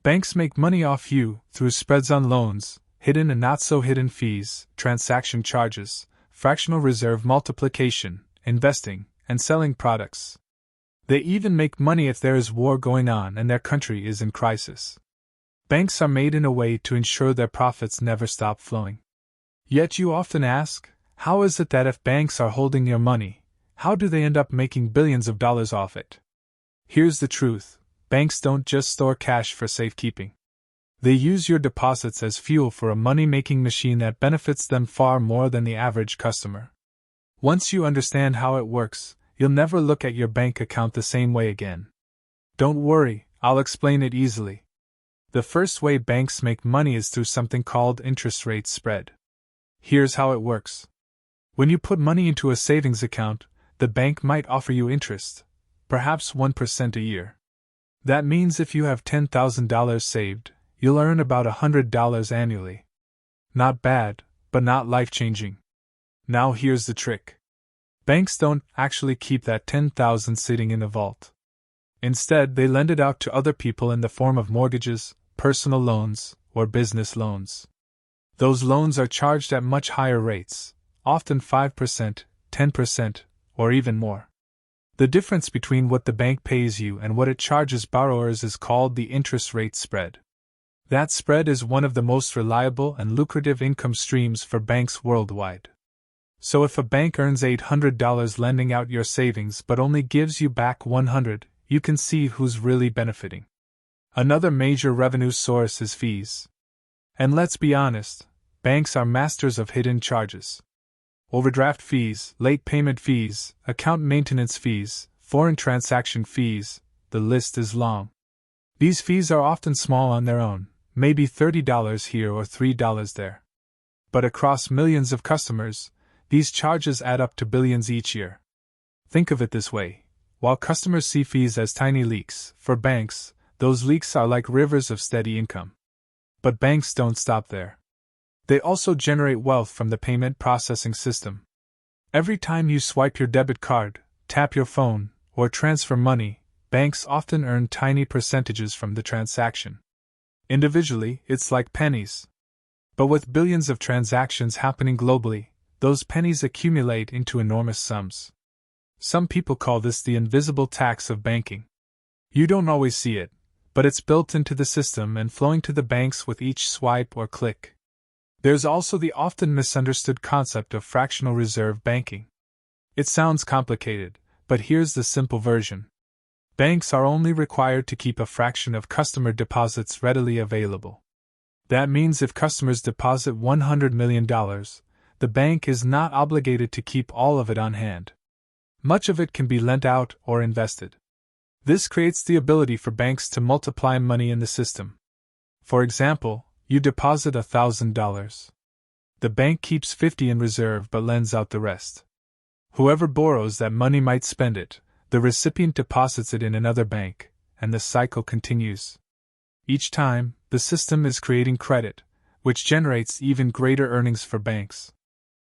Banks make money off you through spreads on loans, hidden and not so hidden fees, transaction charges, fractional reserve multiplication, investing, and selling products. They even make money if there is war going on and their country is in crisis. Banks are made in a way to ensure their profits never stop flowing. Yet you often ask, how is it that if banks are holding your money, how do they end up making billions of dollars off it? Here's the truth: banks don't just store cash for safekeeping. They use your deposits as fuel for a money-making machine that benefits them far more than the average customer. Once you understand how it works, you'll never look at your bank account the same way again. Don't worry, I'll explain it easily. The first way banks make money is through something called interest rate spread. Here's how it works. When you put money into a savings account, the bank might offer you interest, perhaps 1% a year. That means if you have $10,000 saved, you'll earn about $100 annually. Not bad, but not life-changing. Now here's the trick. Banks don't actually keep that $10,000 sitting in a vault. Instead, they lend it out to other people in the form of mortgages, personal loans, or business loans. Those loans are charged at much higher rates, often 5%, 10%, or even more. The difference between what the bank pays you and what it charges borrowers is called the interest rate spread. That spread is one of the most reliable and lucrative income streams for banks worldwide. So if a bank earns $800 lending out your savings but only gives you back $100, you can see who's really benefiting. Another major revenue source is fees. And let's be honest, banks are masters of hidden charges. Overdraft fees, late payment fees, account maintenance fees, foreign transaction fees, the list is long. These fees are often small on their own, maybe $30 here or $3 there. But across millions of customers, these charges add up to billions each year. Think of it this way: while customers see fees as tiny leaks, for banks, those leaks are like rivers of steady income. But banks don't stop there. They also generate wealth from the payment processing system. Every time you swipe your debit card, tap your phone, or transfer money, banks often earn tiny percentages from the transaction. Individually, it's like pennies. But with billions of transactions happening globally, those pennies accumulate into enormous sums. Some people call this the invisible tax of banking. You don't always see it, but it's built into the system and flowing to the banks with each swipe or click. There's also the often misunderstood concept of fractional reserve banking. It sounds complicated, but here's the simple version. Banks are only required to keep a fraction of customer deposits readily available. That means if customers deposit $100 million, the bank is not obligated to keep all of it on hand. Much of it can be lent out or invested. This creates the ability for banks to multiply money in the system. For example, you deposit $1,000. The bank keeps $50 in reserve but lends out the rest. Whoever borrows that money might spend it, the recipient deposits it in another bank, and the cycle continues. Each time, the system is creating credit, which generates even greater earnings for banks.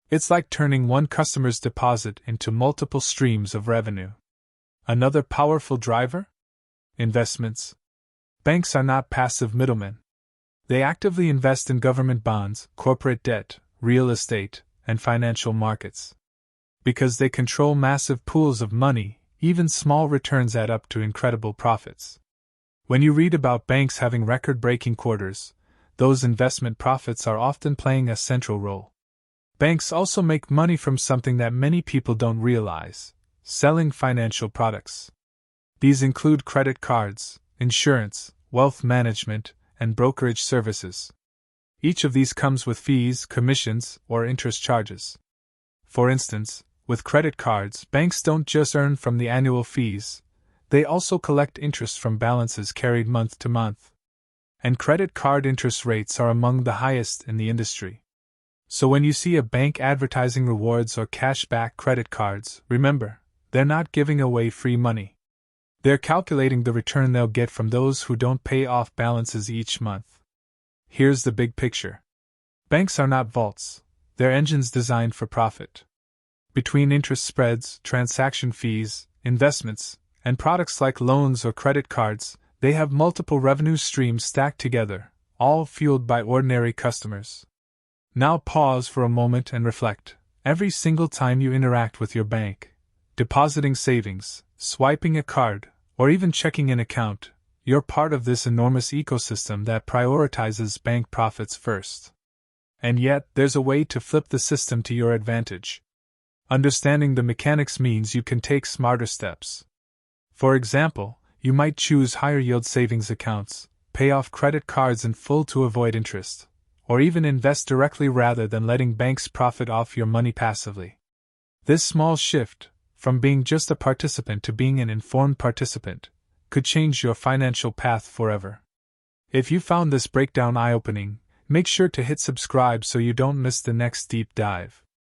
It's like turning one customer's deposit into multiple streams of revenue. Another powerful driver? Investments. Banks are not passive middlemen. They actively invest in government bonds, corporate debt, real estate, and financial markets. Because they control massive pools of money, even small returns add up to incredible profits. When you read about banks having record-breaking quarters, those investment profits are often playing a central role. Banks also make money from something that many people don't realize: selling financial products. These include credit cards, insurance, wealth management, and brokerage services. Each of these comes with fees, commissions, or interest charges. For instance, with credit cards, banks don't just earn from the annual fees, they also collect interest from balances carried month to month. And credit card interest rates are among the highest in the industry. So when you see a bank advertising rewards or cashback credit cards, remember, they're not giving away free money. They're calculating the return they'll get from those who don't pay off balances each month. Here's the big picture. Banks are not vaults, they're engines designed for profit. Between interest spreads, transaction fees, investments, and products like loans or credit cards, They have multiple revenue streams stacked together, all fueled by ordinary customers. Now pause for a moment and reflect. Every single time you interact with your bank, depositing savings, swiping a card, or even checking an account, you're part of this enormous ecosystem that prioritizes bank profits first. And yet, there's a way to flip the system to your advantage. Understanding the mechanics means you can take smarter steps. For example, you might choose higher yield savings accounts, pay off credit cards in full to avoid interest, or even invest directly rather than letting banks profit off your money passively. This small shift, from being just a participant to being an informed participant, could change your financial path forever. If you found this breakdown eye-opening, make sure to hit subscribe so you don't miss the next deep dive.